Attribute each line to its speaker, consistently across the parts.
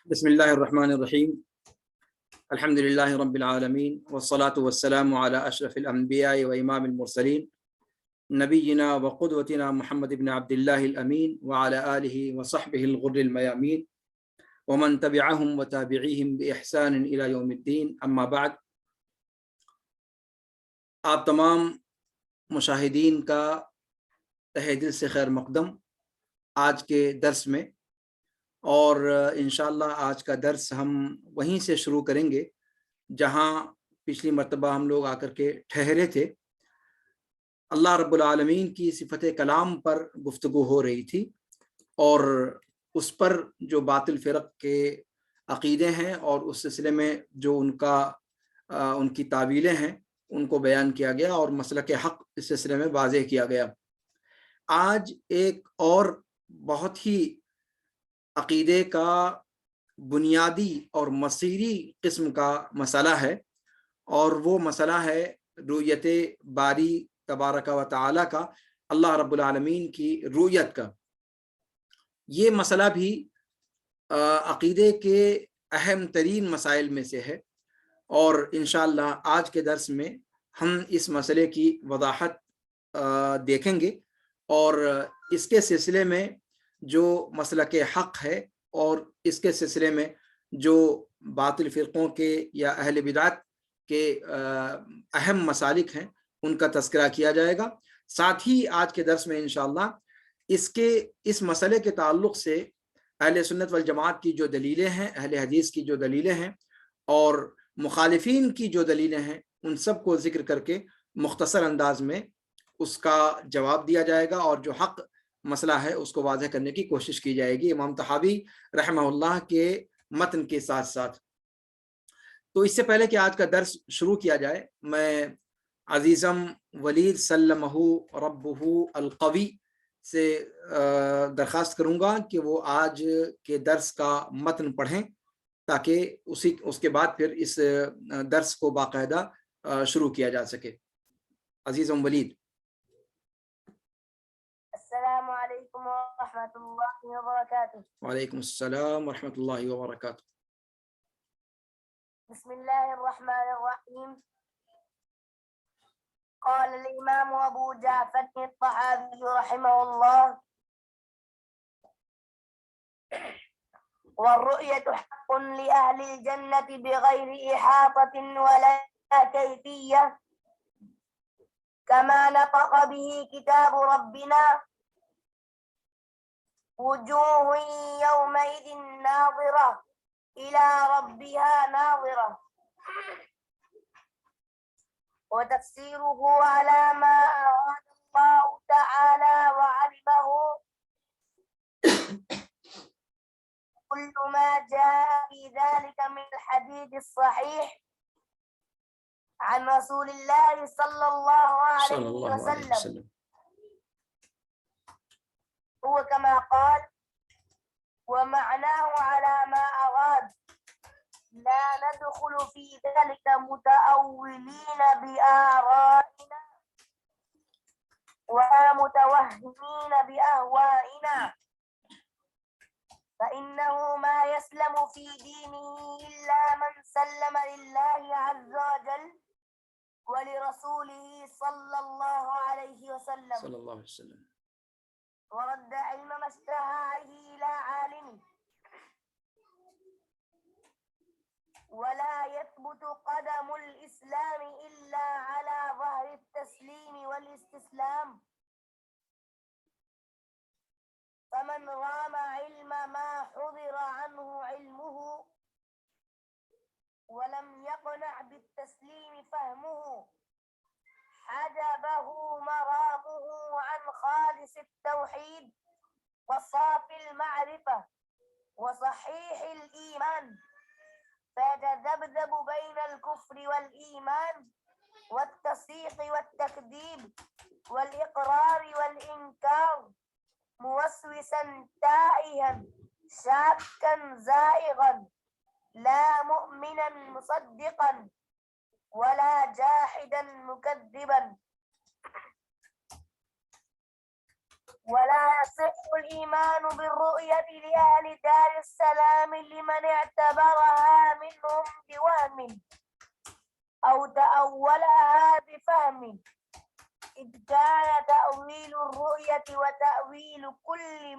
Speaker 1: بسم اللہ الرحمن الرحیم الحمد للہ رب العالمین والصلاة والسلام علی اشرف الانبیاء و امام المرسلین نبینا و قدوتنا محمد بن عبد اللہ الامین وعلی آلہ وصحبہ الغر المیامین ومن تبعہم وتابعیہم بإحسان الی یوم الدین. اما بعد، آپ تمام مشاہدین کا تہہ دل سے خیر مقدم آج کے درس میں، اور انشاءاللہ آج کا درس ہم وہیں سے شروع کریں گے جہاں پچھلی مرتبہ ہم لوگ آ کر کے ٹھہرے تھے. اللہ رب العالمین کی صفت کلام پر گفتگو ہو رہی تھی، اور اس پر جو باطل فرق کے عقیدے ہیں اور اس سلسلے میں جو ان کی تعویلیں ہیں ان کو بیان کیا گیا، اور مسلک حق اس سلسلے میں واضح کیا گیا. آج ایک اور بہت ہی عقیدے کا بنیادی اور مصیری قسم کا مسئلہ ہے، اور وہ مسئلہ ہے رؤیت باری تبارک و تعالی کا، اللہ رب العالمین کی رؤیت کا. یہ مسئلہ بھی عقیدے کے اہم ترین مسائل میں سے ہے، اور انشاءاللہ آج کے درس میں ہم اس مسئلے کی وضاحت دیکھیں گے، اور اس کے سلسلے میں جو مسلک حق ہے اور اس کے سلسلے میں جو باطل فرقوں کے یا اہل بدعت کے اہم مسالک ہیں ان کا تذکرہ کیا جائے گا. ساتھ ہی آج کے درس میں انشاءاللہ اس مسئلے کے تعلق سے اہل سنت والجماعت کی جو دلیلیں ہیں، اہل حدیث کی جو دلیلیں ہیں اور مخالفین کی جو دلیلیں ہیں، ان سب کو ذکر کر کے مختصر انداز میں اس کا جواب دیا جائے گا، اور جو حق مسئلہ ہے اس کو واضح کرنے کی کوشش کی جائے گی امام طحاوی رحمہ اللہ کے متن کے ساتھ ساتھ. تو اس سے پہلے کہ آج کا درس شروع کیا جائے، میں عزیزم ولید سلمہ ربہ القوی سے درخواست کروں گا کہ وہ آج کے درس کا متن پڑھیں، تاکہ اس کے بعد پھر اس درس کو باقاعدہ شروع کیا جا سکے. عزیزم ولید.
Speaker 2: السلام علیکم ورحمۃ اللہ وبرکاتہ.
Speaker 1: وعلیکم السلام ورحمۃ اللہ وبرکاتہ.
Speaker 2: بسم اللہ الرحمن الرحیم. قال الامام ابو جعفر الطحاوی رحمہ اللہ: والرؤية حق لأهل الجنة بغير إحاطة ولا كيفية كما نطق به كتاب ربنا وجوه يومئذ ناظرة إلى ربها ناظرة. وتفسيره على ما أراد الله تعالى وعلمه كل ما جاء في ذلك من الحديث الصحيح عن رسول الله صلى الله عليه وسلم، هو كما قال ومعناه على ما أراد، لا ندخل في ذلك متأولين بآرائنا ولا متوهمين بأهوائنا، فإنه ما يسلم في دينه إلا من سلم لله عز وجل ولرسوله صلى الله عليه وسلم ورد علم ما اشتهى إلى عالمه، ولا يثبت قدم الإسلام إلا على ظهر التسليم والاستسلام، فمن رام علم ما حضر عنه علمه ولم يقنع بالتسليم فهمه حجبه مرامه عن خالص التوحيد وصافي المعرفة وصحيح الإيمان، فيتذبذب بين الكفر والإيمان والتصديق والتكذيب والإقرار والإنكار، موسوسا تائها شاكا زائغا، لا مؤمنا مصدقا ولا جاحدا مكذبا. ولا يصح الإيمان بالرؤية لأهل دار السلام لمن اعتبرها منهم بوهم أو تأولها بفهم، إذ كان تأويل الرؤية وتأويل كل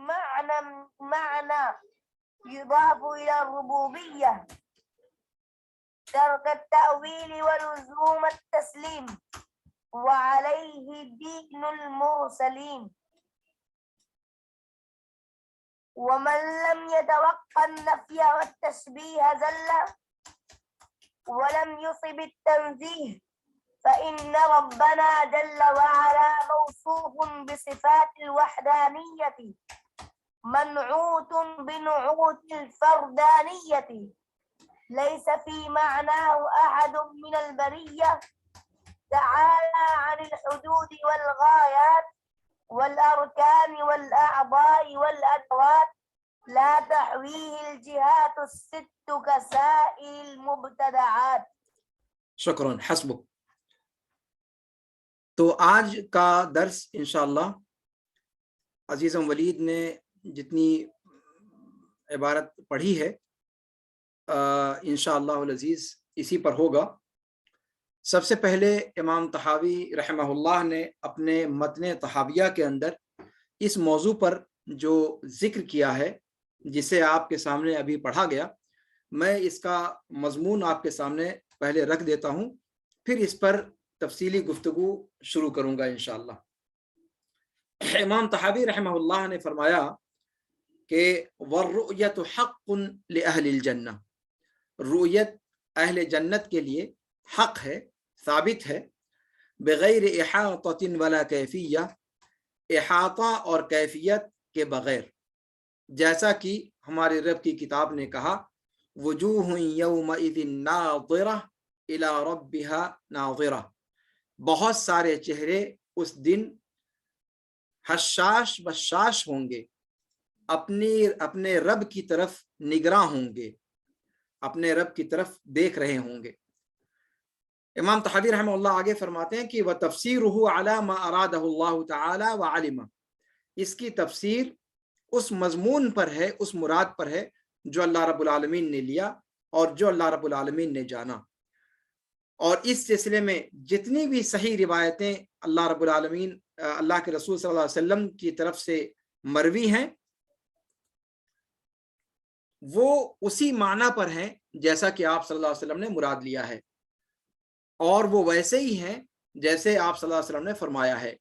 Speaker 2: معنى يضاف إلى الربوبية ترك التأويل ولزوم التسليم، وعليه دين المرسلين. ومن لم يتوقع النفي والتشبيه زل ولم يصب التنزيه، فإن ربنا جل وعلا موصوف بصفات الوحدانية منعوت بنعوت الفردانية، ليس في معناه أحد من البرية، تعالى عن الحدود والغايات والأركان والأعضاء والأدوات، لا تحويه الجهات الست كسائر المبتدعات.
Speaker 1: شکراً، حسبک. تو آج کا درس انشاءاللہ عزیزم ولید نے جتنی عبارت پڑھی ہے انشاءاللہ العزیز اسی پر ہوگا. سب سے پہلے امام طحاوی رحمہ اللہ نے اپنے متن طحاویہ کے اندر اس موضوع پر جو ذکر کیا ہے جسے آپ کے سامنے ابھی پڑھا گیا، میں اس کا مضمون آپ کے سامنے پہلے رکھ دیتا ہوں، پھر اس پر تفصیلی گفتگو شروع کروں گا انشاءاللہ. امام طحاوی رحمہ اللہ نے فرمایا کہ والرؤیت حق لأہل الجنہ، رؤیت اہل جنت کے لیے حق ہے، ثابت ہے، بغیر احاطۃ ولا کیفیہ، احاطہ اور کیفیت کے بغیر، جیسا کہ ہمارے رب کی کتاب نے کہا وجوہ یومئذ ناظرہ الی ربها ناظرہ، بہت سارے چہرے اس دن حشاش بشاش ہوں گے، اپنے رب کی طرف نگراں ہوں گے، اپنے رب کی طرف دیکھ رہے ہوں گے. امام طحاوی رحمہ اللہ آگے فرماتے ہیں کہ وَتَفْسِيرُهُ عَلَى مَا أَرَادَهُ اللَّهُ تَعَالَى وَعَلِمَ، اس کی تفسیر اس مضمون پر ہے، اس مراد پر ہے جو اللہ رب العالمین نے لیا اور جو اللہ رب العالمین نے جانا. اور اس سلسلے میں جتنی بھی صحیح روایتیں اللہ رب العالمین اللہ کے رسول صلی اللہ علیہ وسلم کی طرف سے مروی ہیں وہ اسی معنی پر ہیں جیسا کہ آپ صلی اللہ علیہ وسلم نے مراد لیا ہے، اور وہ ویسے ہی ہیں جیسے آپ صلی اللہ علیہ وسلم نے فرمایا ہے.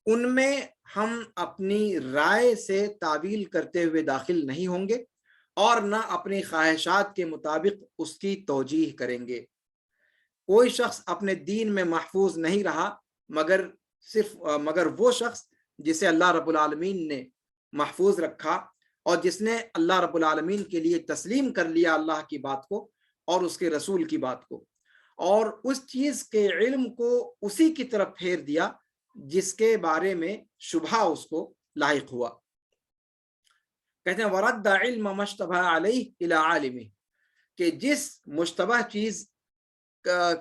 Speaker 1: ان میں ہم اپنی رائے سے تعویل کرتے ہوئے داخل نہیں ہوں گے اور نہ اپنی خواہشات کے مطابق اس کی توجیح کریں گے. کوئی شخص اپنے دین میں محفوظ نہیں رہا مگر وہ شخص جسے اللہ رب العالمین نے محفوظ رکھا اور جس نے اللہ رب العالمین کے لیے تسلیم کر لیا اللہ کی بات کو اور اس کے رسول کی بات کو، اور اس چیز کے علم کو اسی کی طرف پھیر دیا جس کے بارے میں شبہ اس کو لاحق ہوا. کہتے ہیں ورد علم مشتبہ علیہ الی عالمہ، کہ جس مشتبہ چیز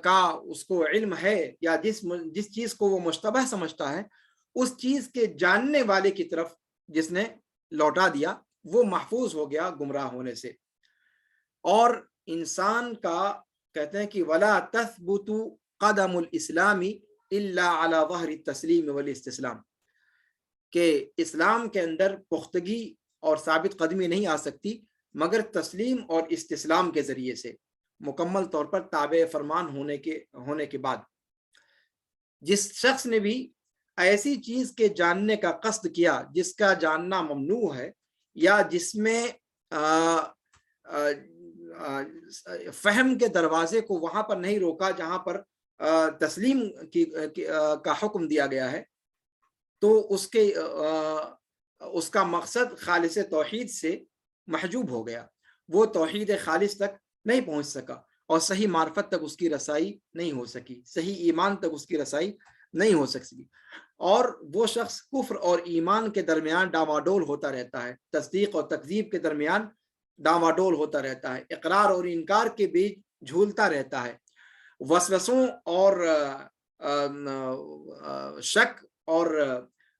Speaker 1: کا اس کو علم ہے یا جس چیز کو وہ مشتبہ سمجھتا ہے اس چیز کے جاننے والے کی طرف جس نے لوٹا دیا وہ محفوظ ہو گیا گمراہ ہونے سے. اور انسان کا کہتے ہیں کہ ولا تثبت قدم الاسلام الا على ظہر التسلیم والاستسلام، کہ اسلام کے اندر پختگی اور ثابت قدمی نہیں آ سکتی مگر تسلیم اور استسلام کے ذریعے سے، مکمل طور پر تابع فرمان ہونے کے بعد. جس شخص نے بھی ایسی چیز کے جاننے کا قصد کیا جس کا جاننا ممنوع ہے یا جس میں فہم کے دروازے کو وہاں پر نہیں روکا جہاں پر تسلیم کا حکم دیا گیا ہے، تو اس کا مقصد خالص توحید سے محجوب ہو گیا، وہ توحید خالص تک نہیں پہنچ سکا اور صحیح معرفت تک اس کی رسائی نہیں ہو سکی، صحیح ایمان تک اس کی رسائی نہیں ہو سکی، اور وہ شخص کفر اور ایمان کے درمیان ڈاواڈول ہوتا رہتا ہے، تصدیق اور تکذیب کے درمیان ڈاواڈول ہوتا رہتا ہے، اقرار اور انکار کے بیچ جھولتا رہتا ہے، وسوسوں اور شک اور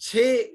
Speaker 1: 6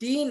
Speaker 1: 3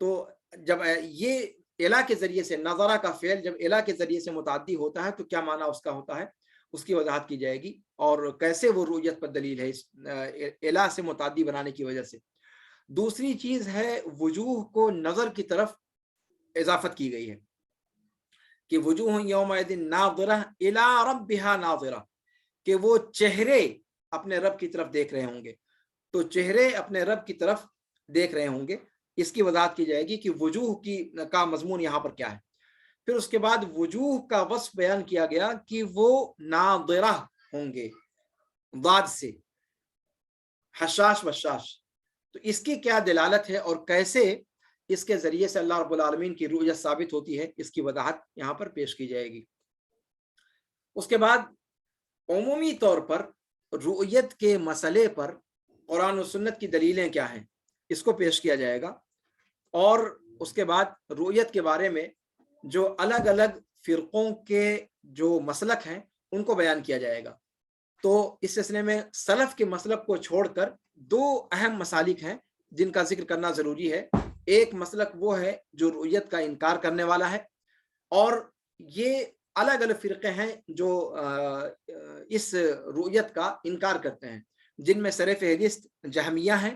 Speaker 1: تو جب یہ الا کے ذریعے سے نظرہ کا فعل جب الا کے ذریعے سے متعدی ہوتا ہے تو کیا معنی اس کا ہوتا ہے، اس کی وضاحت کی جائے گی اور کیسے وہ رؤیت پر دلیل ہے اس الا سے متعدی بنانے کی وجہ سے۔ دوسری چیز ہے وجوہ کو نظر کی طرف اضافت کی گئی ہے کہ وجوہ یومئذ ناظرہ الی ربہا ناظرہ، کہ وہ چہرے اپنے رب کی طرف دیکھ رہے ہوں گے، تو چہرے اپنے رب کی طرف دیکھ رہے ہوں گے، اس کی وضاحت کی جائے گی کہ وجوہ کا مضمون یہاں پر کیا ہے۔ پھر اس کے بعد وجوہ کا وصف بیان کیا گیا کہ وہ ناظرہ ہوں گے، ضاد سے حشاش وشاش، تو اس کی کیا دلالت ہے اور کیسے اس کے ذریعے سے اللہ رب العالمین کی رؤیت ثابت ہوتی ہے، اس کی وضاحت یہاں پر پیش کی جائے گی۔ اس کے بعد عمومی طور پر رؤیت کے مسئلے پر قرآن و سنت کی دلیلیں کیا ہیں اس کو پیش کیا جائے گا، اور اس کے بعد رؤیت کے بارے میں جو الگ الگ فرقوں کے جو مسلک ہیں ان کو بیان کیا جائے گا۔ تو اس سلسلے میں سلف کے مسلک کو چھوڑ کر دو اہم مسالک ہیں جن کا ذکر کرنا ضروری ہے۔ ایک مسلک وہ ہے جو رؤیت کا انکار کرنے والا ہے، اور یہ الگ الگ فرقے ہیں جو اس رؤیت کا انکار کرتے ہیں، جن میں سر فہرست جہمیہ ہیں،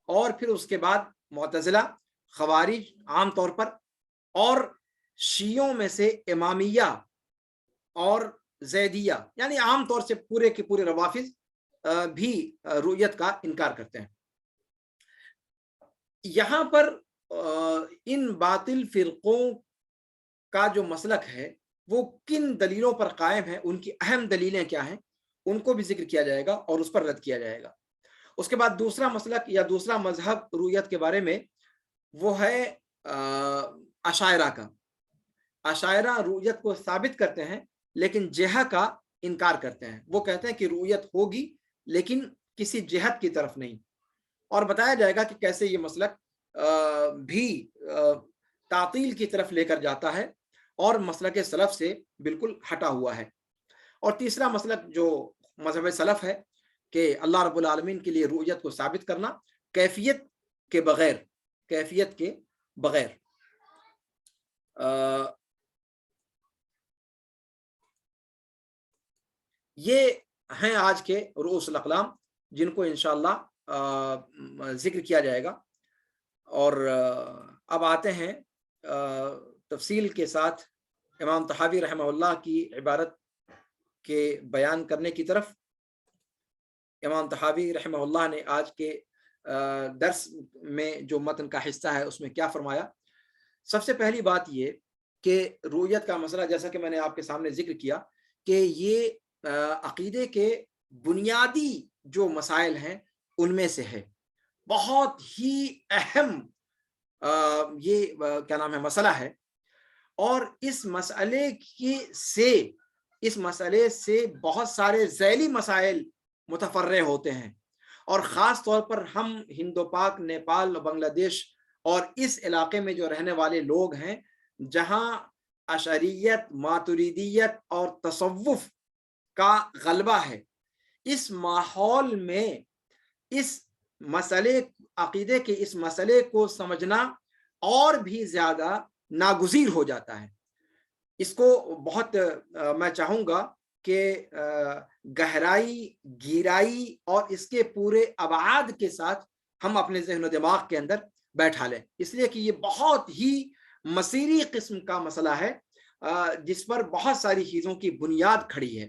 Speaker 1: اور پھر اس کے بعد معتزلہ، خوارج عام طور پر، اور شیعوں میں سے امامیہ اور زیدیہ، یعنی عام طور سے پورے کے پورے روافض بھی رؤیت کا انکار کرتے ہیں۔ یہاں پر ان باطل فرقوں کا جو مسلک ہے وہ کن دلیلوں پر قائم ہے، ان کی اہم دلیلیں کیا ہیں، ان کو بھی ذکر کیا جائے گا اور اس پر رد کیا جائے گا۔ اس کے بعد دوسرا مسلک یا دوسرا مذہب رؤیت کے بارے میں وہ ہے اشاعرہ کا۔ اشاعرہ رؤیت کو ثابت کرتے ہیں لیکن جہہ کا انکار کرتے ہیں، وہ کہتے ہیں کہ رؤیت ہوگی لیکن کسی جہت کی طرف نہیں، اور بتایا جائے گا کہ کیسے یہ مسلک بھی تعطیل کی طرف لے کر جاتا ہے اور مسلک سلف سے بالکل ہٹا ہوا ہے۔ اور تیسرا مسلک جو مذہب سلف ہے کہ اللہ رب العالمین کے لیے رؤیت کو ثابت کرنا کیفیت کے بغیر۔ یہ ہیں آج کے رؤوس الاقلام جن کو انشاءاللہ ذکر کیا جائے گا، اور اب آتے ہیں تفصیل کے ساتھ امام طحاوی رحمہ اللہ کی عبارت کے بیان کرنے کی طرف۔ امام طحاوی رحمہ اللہ نے آج کے درس میں جو متن کا حصہ ہے اس میں کیا فرمایا؟ سب سے پہلی بات یہ کہ رؤیت کا مسئلہ جیسا کہ میں نے آپ کے سامنے ذکر کیا کہ یہ عقیدے کے بنیادی جو مسائل ہیں ان میں سے ہے، بہت ہی اہم یہ کیا نام ہے مسئلہ ہے، اور اس مسئلے سے بہت سارے ذیلی مسائل متفرع ہوتے ہیں، اور خاص طور پر ہم ہند و پاک، نیپال، بنگلہ دیش اور اس علاقے میں جو رہنے والے لوگ ہیں جہاں اشعریت، ماتریدیت اور تصوف کا غلبہ ہے، اس ماحول میں اس مسئلے عقیدے کے اس مسئلے کو سمجھنا اور بھی زیادہ ناگزیر ہو جاتا ہے۔ اس کو بہت میں چاہوں گا کہ گہرائی، گہرائی اور اس کے پورے ابعاد کے ساتھ ہم اپنے ذہن و دماغ کے اندر بیٹھا لیں، اس لیے کہ یہ بہت ہی مسیری قسم کا مسئلہ ہے جس پر بہت ساری چیزوں کی بنیاد کھڑی ہے۔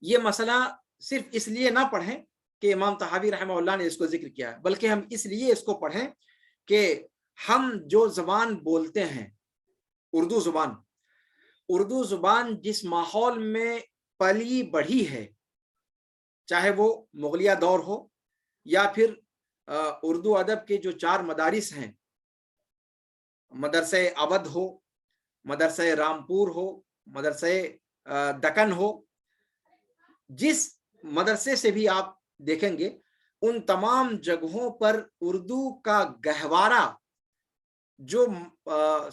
Speaker 1: یہ مسئلہ صرف اس لیے نہ پڑھیں کہ امام طحاوی رحمہ اللہ نے اس کو ذکر کیا ہے، بلکہ ہم اس لیے اس کو پڑھیں کہ ہم جو زبان بولتے ہیں، اردو زبان جس ماحول میں پلی بڑھی ہے، چاہے وہ مغلیہ دور ہو یا پھر اردو ادب کے جو 4 مدارس ہیں، مدرسہ اودھ ہو، مدرسہ رامپور ہو، مدرسہ دکن ہو، جس مدرسے سے بھی آپ دیکھیں گے ان تمام جگہوں پر اردو کا گہوارہ جو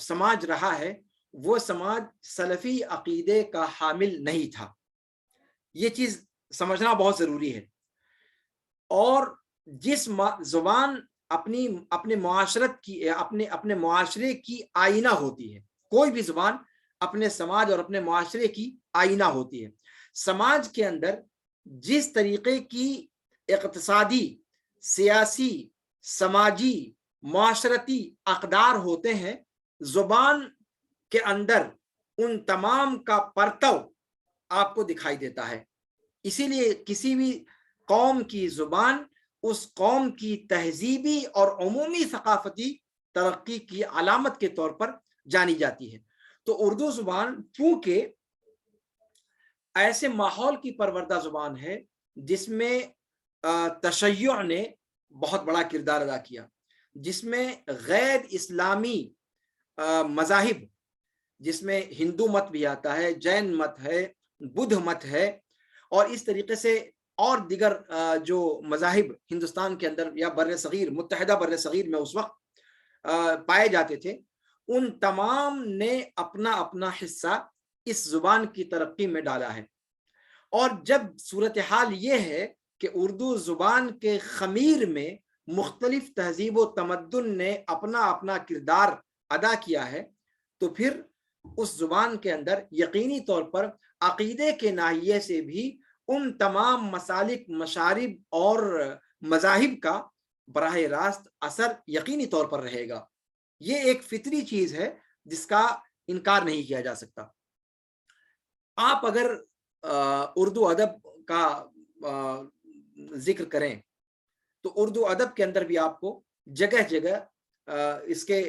Speaker 1: سماج رہا ہے وہ سماج سلفی عقیدے کا حامل نہیں تھا۔ یہ چیز سمجھنا بہت ضروری ہے۔ اور جس زبان اپنے معاشرت کی اپنے معاشرے کی آئینہ ہوتی ہے. کوئی بھی زبان اپنے سماج اور اپنے معاشرے کی آئینہ ہوتی ہے. سماج کے اندر جس طریقے کی اقتصادی، سیاسی، سماجی، معاشرتی اقدار ہوتے ہیں، زبان کے اندر ان تمام کا پرتو آپ کو دکھائی دیتا ہے. اسی لیے کسی بھی قوم کی زبان اس قوم کی تہذیبی اور عمومی ثقافتی ترقی کی علامت کے طور پر جانی جاتی ہے. تو اردو زبان چونکہ ایسے ماحول کی پروردہ زبان ہے جس میں تشیع نے بہت بڑا کردار ادا کیا، جس میں غیر اسلامی مذاہب، جس میں ہندو مت بھی آتا ہے، جین مت ہے، بدھ مت ہے، اور اس طریقے سے اور دیگر جو مذاہب ہندوستان کے اندر یا بر صغیر، متحدہ بر صغیر میں اس وقت پائے جاتے تھے، ان تمام نے اپنا اپنا حصہ اس زبان کی ترقی میں ڈالا ہے. اور جب صورتحال یہ ہے کہ اردو زبان کے خمیر میں مختلف تہذیب و تمدن نے اپنا اپنا کردار ادا کیا ہے، تو پھر اس زبان کے اندر یقینی طور پر عقیدے کے ناحیے سے بھی ان تمام مسالک، مشارب اور مذاہب کا براہ راست اثر یقینی طور پر رہے گا. یہ ایک فطری چیز ہے جس کا انکار نہیں کیا جا سکتا. آپ اگر اردو ادب کا ذکر کریں تو اردو ادب کے اندر بھی آپ کو جگہ جگہ اس کے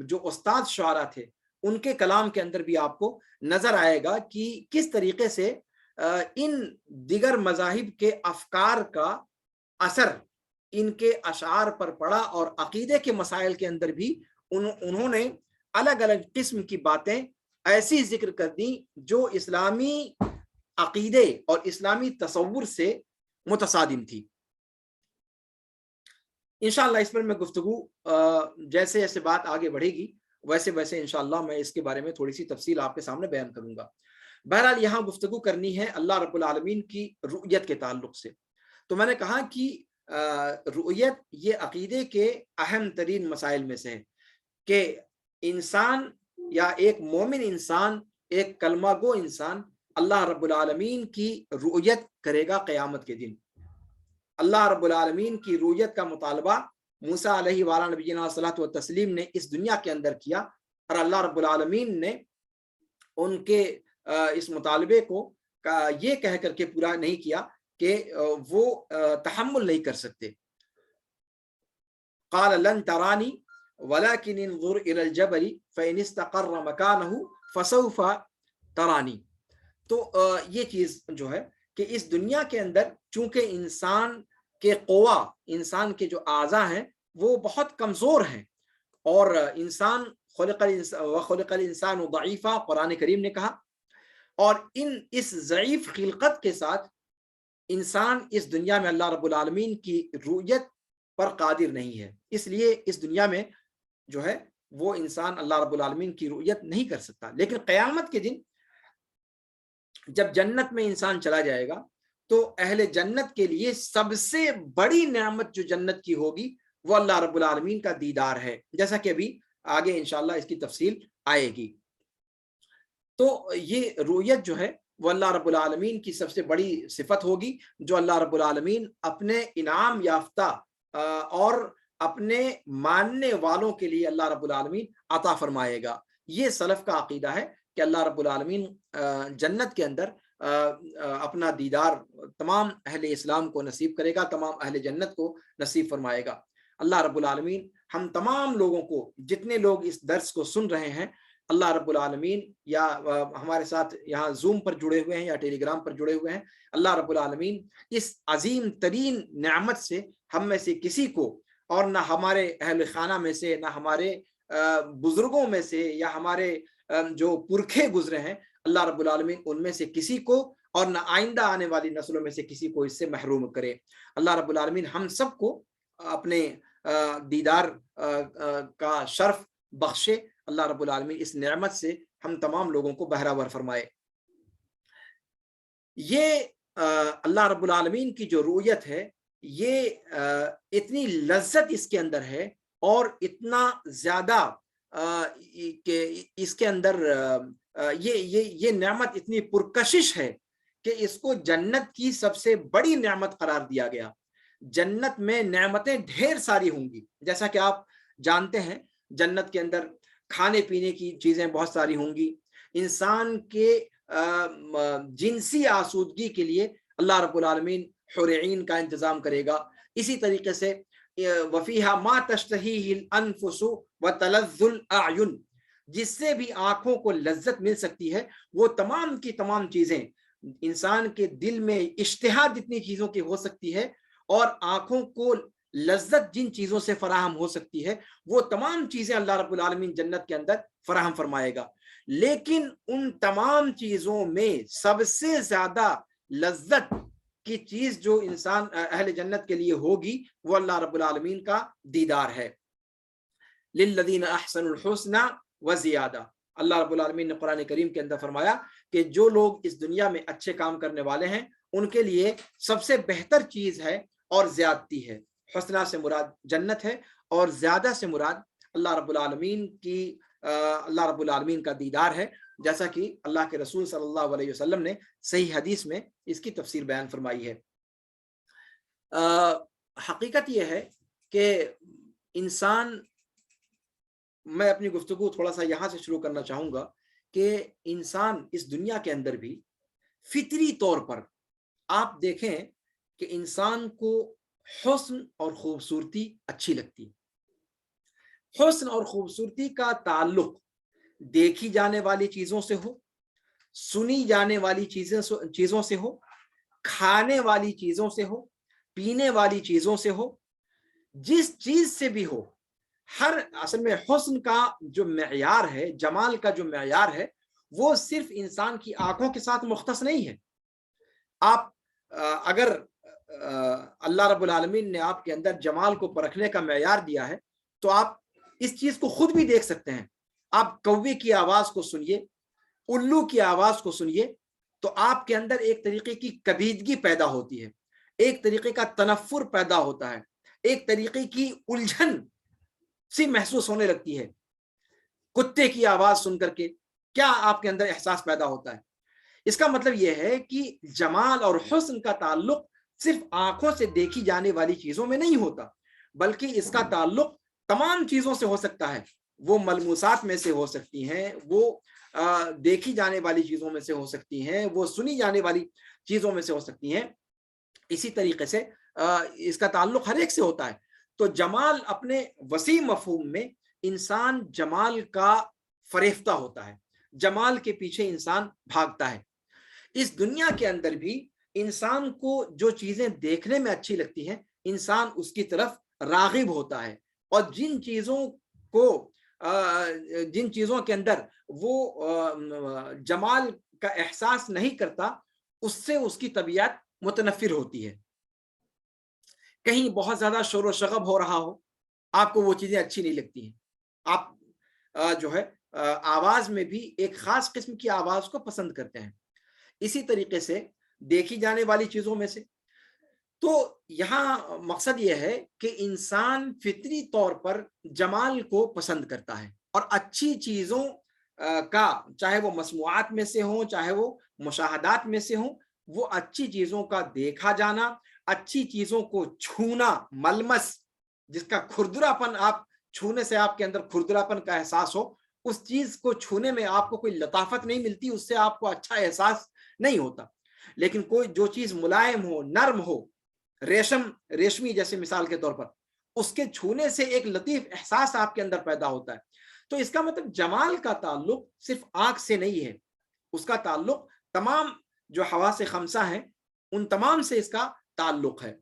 Speaker 1: جو استاد شعراء تھے ان کے کلام کے اندر بھی آپ کو نظر آئے گا کہ کس طریقے سے ان دیگر مذاہب کے افکار کا اثر ان کے اشعار پر پڑا، اور عقیدے کے مسائل کے اندر بھی انہوں نے الگ الگ قسم کی باتیں ایسی ذکر کر دی جو اسلامی عقیدے اور اسلامی تصور سے متصادم تھی. انشاءاللہ اس پر میں گفتگو جیسے جیسے بات آگے بڑھے گی ویسے ویسے انشاءاللہ میں اس کے بارے میں تھوڑی سی تفصیل آپ کے سامنے بیان کروں گا. بہرحال یہاں گفتگو کرنی ہے اللہ رب العالمین کی رؤیت کے تعلق سے. تو میں نے کہا کہ رؤیت یہ عقیدے کے اہم ترین مسائل میں سے ہے کہ انسان یا ایک مومن انسان، ایک کلمہ گو انسان اللہ رب العالمین کی رؤیت کرے گا قیامت کے دن. اللہ رب العالمین کی رؤیت کا مطالبہ موسیٰ علیہ وعلیٰ نبینا صلاۃ و تسلیم نے اس دنیا کے اندر کیا، اور اللہ رب العالمین نے ان کے اس مطالبے کو یہ کہہ کر کے پورا نہیں کیا کہ وہ تحمل نہیں کر سکتے. قال لن ترانی ولكن انظر الى الجبل فان استقر مكانه فسوف ترانی. تو یہ چیز جو ہے کہ اس دنیا کے اندر چونکہ انسان کے قوا، انسان کے جو اعضاء ہیں وہ بہت کمزور ہیں، اور انسان خلق الانسان ضعیفا قرآن کریم نے کہا، اور اس ضعیف خلقت کے ساتھ انسان اس دنیا میں اللہ رب العالمین کی رؤیت پر قادر نہیں ہے. اس لیے اس دنیا میں جو ہے وہ انسان اللہ رب العالمین کی رؤیت نہیں کر سکتا. لیکن قیامت کے دن جب جنت میں انسان چلا جائے گا تو اہل جنت کے لیے سب سے بڑی نعمت جو جنت کی ہوگی وہ اللہ رب العالمین کا دیدار ہے، جیسا کہ ابھی آگے انشاءاللہ اس کی تفصیل آئے گی. تو یہ رؤیت جو ہے وہ اللہ رب العالمین کی سب سے بڑی صفت ہوگی جو اللہ رب العالمین اپنے انعام یافتہ اور اپنے ماننے والوں کے لیے اللہ رب العالمین عطا فرمائے گا. یہ سلف کا عقیدہ ہے کہ اللہ رب العالمین جنت کے اندر اپنا دیدار تمام اہل اسلام کو نصیب کرے گا، تمام اہل جنت کو نصیب فرمائے گا. اللہ رب العالمین ہم تمام لوگوں کو، جتنے لوگ اس درس کو سن رہے ہیں، اللہ رب العالمین یا ہمارے ساتھ یہاں زوم پر جڑے ہوئے ہیں یا ٹیلی گرام پر جڑے ہوئے ہیں، اللہ رب العالمین اس عظیم ترین نعمت سے ہم میں سے کسی کو، اور نہ ہمارے اہل خانہ میں سے، نہ ہمارے بزرگوں میں سے یا ہمارے جو پرکھے گزرے ہیں، اللہ رب العالمین ان میں سے کسی کو اور نہ آئندہ آنے والی نسلوں میں سے کسی کو اس سے محروم کرے. اللہ رب العالمین ہم سب کو اپنے دیدار کا شرف بخشے. اللہ رب العالمین اس نعمت سے ہم تمام لوگوں کو بہرہ فرمائے. یہ اللہ رب العالمین کی جو رؤیت ہے یہ اتنی لذت اس کے اندر ہے اور اتنا زیادہ کہ اس کے اندر یہ نعمت اتنی پرکشش ہے کہ اس کو جنت کی سب سے بڑی نعمت قرار دیا گیا. جنت میں نعمتیں ڈھیر ساری ہوں گی. جیسا کہ آپ جانتے ہیں جنت کے اندر کھانے پینے کی چیزیں بہت ساری ہوں گی. انسان کے جنسی آسودگی کے لیے اللہ رب العالمین حور عین کا انتظام کرے گا. اسی طریقے سے وفیہا ما تشتہیہ الانفس وتلذ الاعین، جس سے بھی آنکھوں کو لذت مل سکتی ہے، وہ تمام کی تمام چیزیں انسان کے دل میں اشتہا جتنی چیزوں کی ہو سکتی ہے اور آنکھوں کو لذت جن چیزوں سے فراہم ہو سکتی ہے، وہ تمام چیزیں اللہ رب العالمین جنت کے اندر فراہم فرمائے گا. لیکن ان تمام چیزوں میں سب سے زیادہ لذت کی چیز جو انسان اہل جنت کے لیے ہوگی وہ اللہ رب العالمین کا دیدار ہے. للذین احسنوا الحسنى وزیادہ. اللہ رب العالمین نے قرآن کریم کے اندر فرمایا کہ جو لوگ اس دنیا میں اچھے کام کرنے والے ہیں ان کے لیے سب سے بہتر چیز ہے اور زیادتی ہے. حسنہ سے مراد جنت ہے اور زیادہ سے مراد اللہ رب العالمین کا دیدار ہے، جیسا کہ اللہ کے رسول صلی اللہ علیہ وسلم نے صحیح حدیث میں اس کی تفسیر بیان فرمائی ہے. حقیقت یہ ہے کہ انسان، میں اپنی گفتگو تھوڑا سا یہاں سے شروع کرنا چاہوں گا کہ انسان اس دنیا کے اندر بھی فطری طور پر آپ دیکھیں کہ انسان کو حسن اور خوبصورتی اچھی لگتی. حسن اور خوبصورتی کا تعلق دیکھی جانے والی چیزوں سے ہو، سنی جانے والی چیزوں سے ہو، کھانے والی چیزوں سے ہو، پینے والی چیزوں سے ہو، جس چیز سے بھی ہو. ہر اصل میں حسن کا جو معیار ہے، جمال کا جو معیار ہے، وہ صرف انسان کی آنکھوں کے ساتھ مختص نہیں ہے. آپ اگر اللہ رب العالمین نے آپ کے اندر جمال کو پرکھنے کا معیار دیا ہے تو آپ اس چیز کو خود بھی دیکھ سکتے ہیں. آپ کوے کی آواز کو سنیے، الو کی آواز کو سنیے، تو آپ کے اندر ایک طریقے کی کبیدگی پیدا ہوتی ہے، ایک طریقے کا تنفر پیدا ہوتا ہے، ایک طریقے کی الجھن سی محسوس ہونے لگتی ہے. کتے کی آواز سن کر کے کیا آپ کے اندر احساس پیدا ہوتا ہے؟ اس کا مطلب یہ ہے کہ جمال اور حسن کا تعلق صرف آنکھوں سے دیکھی جانے والی چیزوں میں نہیں ہوتا، بلکہ اس کا تعلق تمام چیزوں سے ہو سکتا ہے. وہ ملموسات میں سے ہو سکتی ہیں، وہ دیکھی جانے والی چیزوں میں سے ہو سکتی ہیں، وہ سنی جانے والی چیزوں میں سے ہو سکتی ہیں. اسی طریقے سے اس کا تعلق ہر ایک سے ہوتا ہے. تو جمال اپنے وسیع مفہوم میں انسان جمال کا فریفتہ ہوتا ہے، جمال کے پیچھے انسان بھاگتا ہے. اس دنیا کے اندر بھی انسان کو جو چیزیں دیکھنے میں اچھی لگتی ہیں انسان اس کی طرف راغب ہوتا ہے، اور جن چیزوں کے اندر وہ جمال کا احساس نہیں کرتا اس سے اس کی طبیعت متنفر ہوتی ہے. کہیں بہت زیادہ شور و شغب ہو رہا ہو، آپ کو وہ چیزیں اچھی نہیں لگتی ہیں. آپ جو ہے آواز میں بھی ایک خاص قسم کی آواز کو پسند کرتے ہیں. اسی طریقے سے دیکھی جانے والی چیزوں میں سے. تو یہاں مقصد یہ ہے کہ انسان فطری طور پر جمال کو پسند کرتا ہے، اور اچھی چیزوں کا، چاہے وہ مسموعات میں سے ہوں چاہے وہ مشاہدات میں سے ہوں، وہ اچھی چیزوں کا دیکھا جانا، اچھی چیزوں کو چھونا، ملمس، جس کا کھردرا پن، آپ چھونے سے آپ کے اندر کھردرا پن کا احساس ہو، اس چیز کو چھونے میں آپ کو کوئی لطافت نہیں ملتی، اس سے آپ کو اچھا احساس نہیں ہوتا. لیکن کوئی جو چیز ملائم ہو، نرم ہو، ریشمی جیسے مثال کے طور پر، اس کے چھونے سے ایک لطیف احساس آپ کے اندر پیدا ہوتا ہے. تو اس کا مطلب جمال کا تعلق صرف آنکھ سے نہیں ہے، اس کا تعلق تمام جو حواس خمسہ ہیں ان تمام سے اس کا تعلق ہے.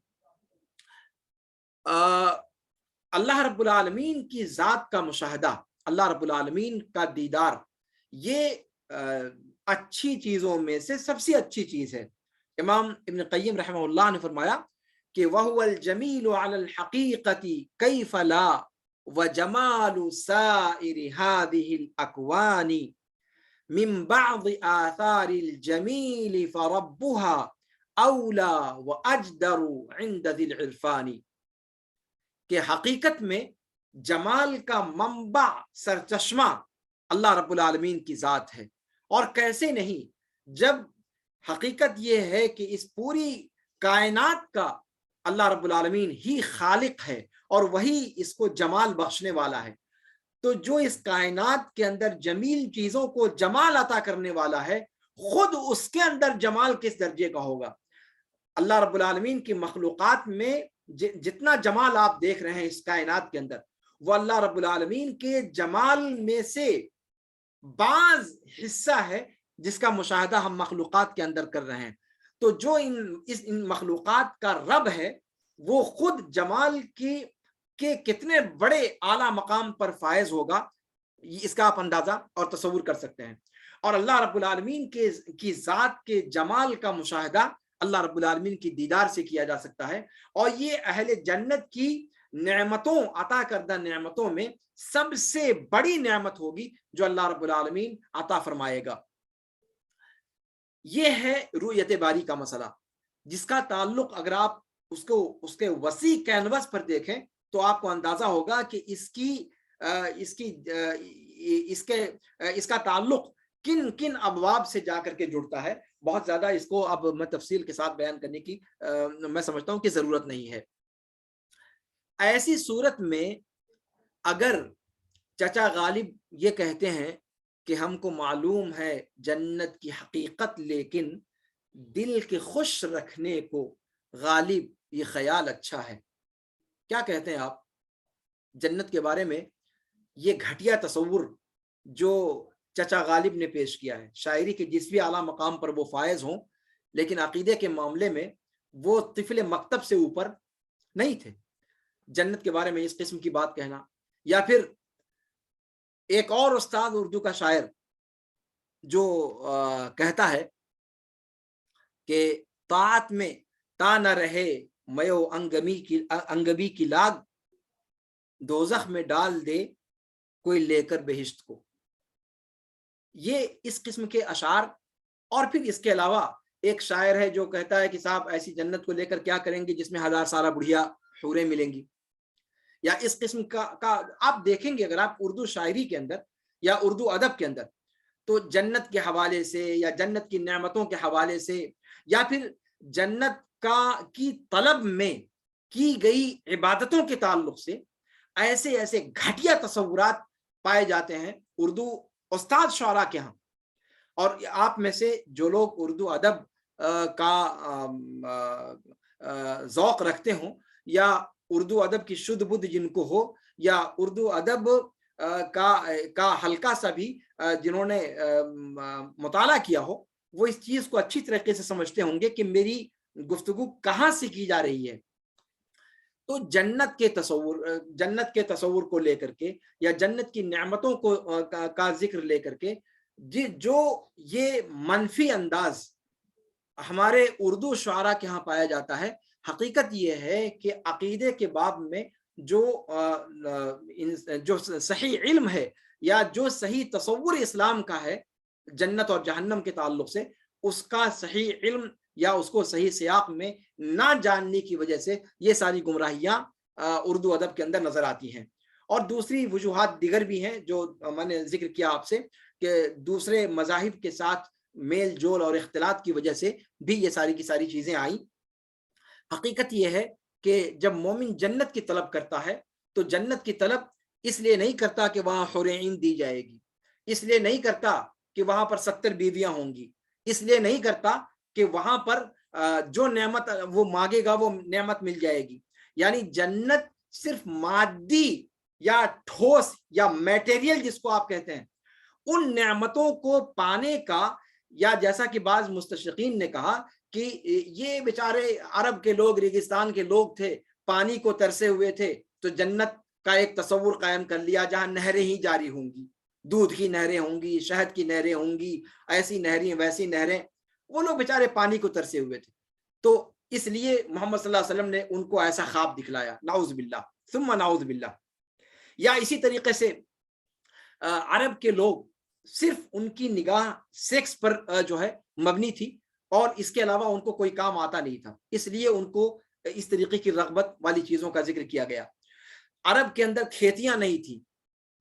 Speaker 1: اللہ رب العالمین کی ذات کا مشاہدہ، اللہ رب العالمین کا دیدار، یہ اچھی چیزوں میں سے سب سے اچھی چیز ہے. امام ابن قیم رحمہ اللہ نے فرمایا کہ وَهُوَ الْجَمِيلُ عَلَى الْحَقِيقَةِ كَيْفَ لَا وَجَمَالُ سَائِرِ هَذِهِ الْأَكْوَانِ مِنْ بَعْضِ آثَارِ الْجَمِيلِ فَرَبُّهَا اولا و اجدر عند ذی العرفان، کہ حقیقت میں جمال کا منبع سرچشمہ اللہ رب العالمین کی ذات ہے. اور کیسے نہیں، جب حقیقت یہ ہے کہ اس پوری کائنات کا اللہ رب العالمین ہی خالق ہے اور وہی اس کو جمال بخشنے والا ہے، تو جو اس کائنات کے اندر جمیل چیزوں کو جمال عطا کرنے والا ہے، خود اس کے اندر جمال کس درجے کا ہوگا. اللہ رب العالمین کی مخلوقات میں جتنا جمال آپ دیکھ رہے ہیں اس کائنات کے اندر، وہ اللہ رب العالمین کے جمال میں سے بعض حصہ ہے جس کا مشاہدہ ہم مخلوقات کے اندر کر رہے ہیں. تو جو ان مخلوقات کا رب ہے، وہ خود جمال کے کتنے بڑے اعلیٰ مقام پر فائز ہوگا، اس کا آپ اندازہ اور تصور کر سکتے ہیں. اور اللہ رب العالمین کی ذات کے جمال کا مشاہدہ اللہ رب العالمین کی دیدار سے کیا جا سکتا ہے. اور یہ اہل جنت کی نعمتوں، عطا کردہ نعمتوں میں سب سے بڑی نعمت ہوگی جو اللہ رب العالمین عطا فرمائے گا. یہ ہے رؤیت باری کا مسئلہ، جس کا تعلق اگر آپ اس کے وسیع کینوس پر دیکھیں تو آپ کو اندازہ ہوگا کہ اس کا تعلق کن کن ابواب سے جا کر کے جڑتا ہے. بہت زیادہ اس کو اب میں تفصیل کے ساتھ بیان کرنے کی میں سمجھتا ہوں کہ ضرورت نہیں ہے. ایسی صورت میں اگر چچا غالب یہ کہتے ہیں کہ ہم کو معلوم ہے جنت کی حقیقت، لیکن دل کے خوش رکھنے کو غالب یہ خیال اچھا ہے، کیا کہتے ہیں آپ جنت کے بارے میں؟ یہ گھٹیا تصور جو چچا غالب نے پیش کیا ہے، شاعری کے جس بھی اعلیٰ مقام پر وہ فائز ہوں، لیکن عقیدے کے معاملے میں وہ طفل مکتب سے اوپر نہیں تھے. جنت کے بارے میں اس قسم کی بات کہنا، یا پھر ایک اور استاد اردو کا شاعر جو کہتا ہے کہ طاعت میں تا نہ رہے میو انگبی کی لاگ، دوزخ میں ڈال دے کوئی لے کر بہشت کو. یہ اس قسم کے اشعار. اور پھر اس کے علاوہ ایک شاعر ہے جو کہتا ہے کہ صاحب ایسی جنت کو لے کر کیا کریں گے جس میں 1000 سالہ بڑھیا حوریں ملیں گی، یا اس قسم کا آپ دیکھیں گے اگر آپ اردو شاعری کے اندر یا اردو ادب کے اندر، تو جنت کے حوالے سے یا جنت کی نعمتوں کے حوالے سے یا پھر جنت کی طلب میں کی گئی عبادتوں کے تعلق سے ایسے گھٹیا تصورات پائے جاتے ہیں اردو استاد شعراء کے ہاں. اور آپ میں سے جو لوگ اردو ادب کا ذوق رکھتے ہوں یا اردو ادب کی شدھ بدھ جن کو ہو، یا اردو ادب کا ہلکا سا بھی جنہوں نے مطالعہ کیا ہو، وہ اس چیز کو اچھی طریقے سے سمجھتے ہوں گے کہ میری گفتگو کہاں سے کی جا رہی ہے. تو جنت کے تصور کو لے کر کے یا جنت کی نعمتوں کا ذکر لے کر کے جو یہ منفی انداز ہمارے اردو شعراء کے ہاں پایا جاتا ہے، حقیقت یہ ہے کہ عقیدے کے باب میں جو صحیح علم ہے یا جو صحیح تصور اسلام کا ہے جنت اور جہنم کے تعلق سے، اس کا صحیح علم یا اس کو صحیح سیاق میں نہ جاننے کی وجہ سے یہ ساری گمراہیاں اردو ادب کے اندر نظر آتی ہیں. اور دوسری وجوہات دیگر بھی ہیں جو میں نے ذکر کیا آپ سے، کہ دوسرے مذاہب کے ساتھ میل جول اور اختلاط کی وجہ سے بھی یہ ساری کی ساری چیزیں آئیں. حقیقت یہ ہے کہ جب مومن جنت کی طلب کرتا ہے تو جنت کی طلب اس لیے نہیں کرتا کہ وہاں حور عین دی جائے گی، اس لیے نہیں کرتا کہ وہاں پر 70 بیویاں ہوں گی، اس لیے نہیں کرتا کہ وہاں پر جو نعمت وہ مانگے گا وہ نعمت مل جائے گی. یعنی جنت صرف مادی یا ٹھوس یا میٹیریل جس کو آپ کہتے ہیں ان نعمتوں کو پانے کا، یا جیسا کہ بعض مستشرقین نے کہا کہ یہ بیچارے عرب کے لوگ، ریگستان کے لوگ تھے، پانی کو ترسے ہوئے تھے، تو جنت کا ایک تصور قائم کر لیا جہاں نہریں ہی جاری ہوں گی، دودھ کی نہریں ہوں گی، شہد کی نہریں ہوں گی، ایسی نہریں ویسی نہریں. وہ لوگ بیچارے پانی کو ترسے ہوئے تھے، تو اس لیے محمد صلی اللہ علیہ وسلم نے ان کو ایسا خواب دکھلایا، نعوذ باللہ ثم نعوذ باللہ. یا اسی طریقے سے عرب کے لوگ صرف ان کی نگاہ سیکس پر جو ہے مبنی تھی، اور اس کے علاوہ ان کو کوئی کام آتا نہیں تھا، اس لیے ان کو اس طریقے کی رغبت والی چیزوں کا ذکر کیا گیا۔ عرب کے اندر کھیتیاں نہیں تھی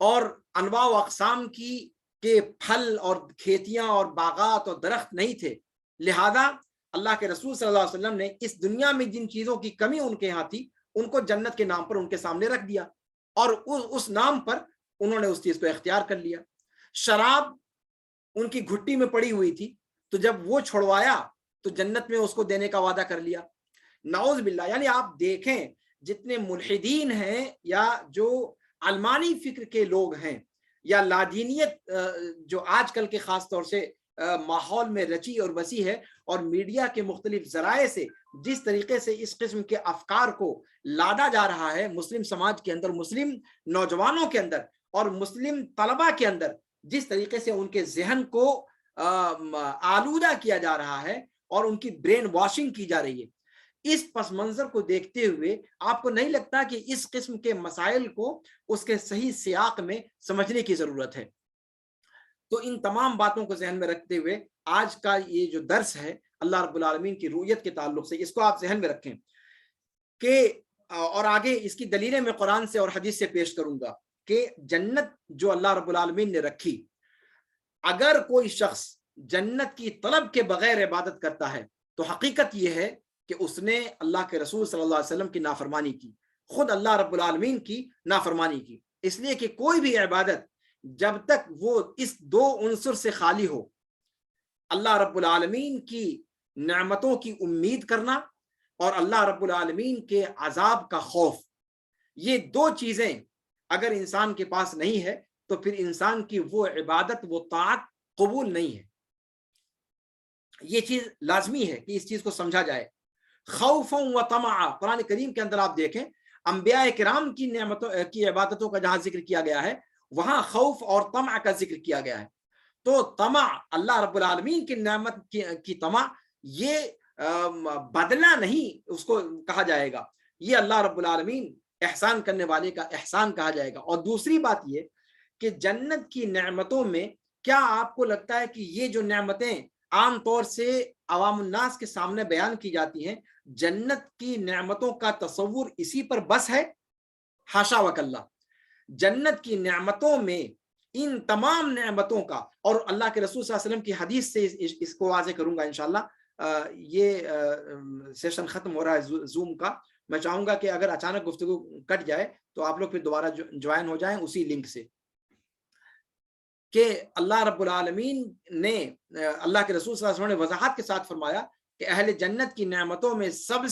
Speaker 1: اور انواع و اقسام کی کے پھل اور کھیتیاں اور باغات اور درخت نہیں تھے، لہذا اللہ کے رسول صلی اللہ علیہ وسلم نے اس دنیا میں جن چیزوں کی کمی ان کے ہاں تھی ان کو جنت کے نام پر ان کے سامنے رکھ دیا، اور اس نام پر انہوں نے اس چیز کو اختیار کر لیا۔ شراب ان کی گھٹی میں پڑی ہوئی تھی، تو جب وہ چھڑوایا تو جنت میں اس کو دینے کا وعدہ کر لیا۔ نعوذ باللہ، یعنی آپ دیکھیں جتنے ملحدین ہیں یا جو علمانی فکر کے لوگ ہیں یا لادینیت جو آج کل کے خاص طور سے ماحول میں رچی اور وسیع ہے، اور میڈیا کے مختلف ذرائع سے جس طریقے سے اس قسم کے افکار کو لادا جا رہا ہے مسلم سماج کے اندر، مسلم نوجوانوں کے اندر اور مسلم طلبہ کے اندر، جس طریقے سے ان کے ذہن کو آلودہ کیا جا رہا ہے اور ان کی برین واشنگ کی جا رہی ہے، اس پس منظر کو دیکھتے ہوئے آپ کو نہیں لگتا کہ اس قسم کے مسائل کو اس کے صحیح سیاق میں سمجھنے کی ضرورت ہے؟ تو ان تمام باتوں کو ذہن میں رکھتے ہوئے آج کا یہ جو درس ہے اللہ رب العالمین کی رؤیت کے تعلق سے، اس کو آپ ذہن میں رکھیں کہ اور آگے اس کی دلیلیں میں قرآن سے اور حدیث سے پیش کروں گا کہ جنت جو اللہ رب العالمین نے رکھی، اگر کوئی شخص جنت کی طلب کے بغیر عبادت کرتا ہے تو حقیقت یہ ہے کہ اس نے اللہ کے رسول صلی اللہ علیہ وسلم کی نافرمانی کی، خود اللہ رب العالمین کی نافرمانی کی، اس لیے کہ کوئی بھی عبادت جب تک وہ اس دو عنصر سے خالی ہو، اللہ رب العالمین کی نعمتوں کی امید کرنا اور اللہ رب العالمین کے عذاب کا خوف، یہ دو چیزیں اگر انسان کے پاس نہیں ہے تو پھر انسان کی وہ عبادت، وہ طاعت قبول نہیں ہے۔ یہ چیز لازمی ہے کہ اس چیز کو سمجھا جائے۔ خوفا و طمعا، قرآن کریم کے اندر آپ دیکھیں انبیاء کرام کی نعمتوں کی عبادتوں کا جہاں ذکر کیا گیا ہے وہاں خوف اور طمع کا ذکر کیا گیا ہے۔ تو طمع، اللہ رب العالمین کی نعمت کی طمع، یہ بدلہ نہیں اس کو کہا جائے گا، یہ اللہ رب العالمین احسان کرنے والے کا احسان کہا جائے گا۔ اور دوسری بات یہ کہ جنت کی نعمتوں میں کیا آپ کو لگتا ہے کہ یہ جو نعمتیں عام طور سے عوام الناس کے سامنے بیان کی جاتی ہیں، جنت کی نعمتوں کا تصور اسی پر بس ہے؟ حاشا وکلا، جنت کی نعمتوں میں ان تمام نعمتوں کا، اور اللہ کے رسول صلی اللہ علیہ وسلم کی حدیث سے اس کو واضح کروں گا انشاءاللہ۔ یہ سیشن ختم ہو رہا ہے زوم کا، میں چاہوں گا کہ اگر اچانک گفتگو کٹ جائے تو آپ لوگ پھر دوبارہ جوائن ہو جائیں اسی لنک سے، کہ اللہ رب العالمین نے، اللہ کے رسول صلی اللہ علیہ وسلم نے وضاحت کے ساتھ فرمایا کہ اہل جنت کی نعمتوں میں سب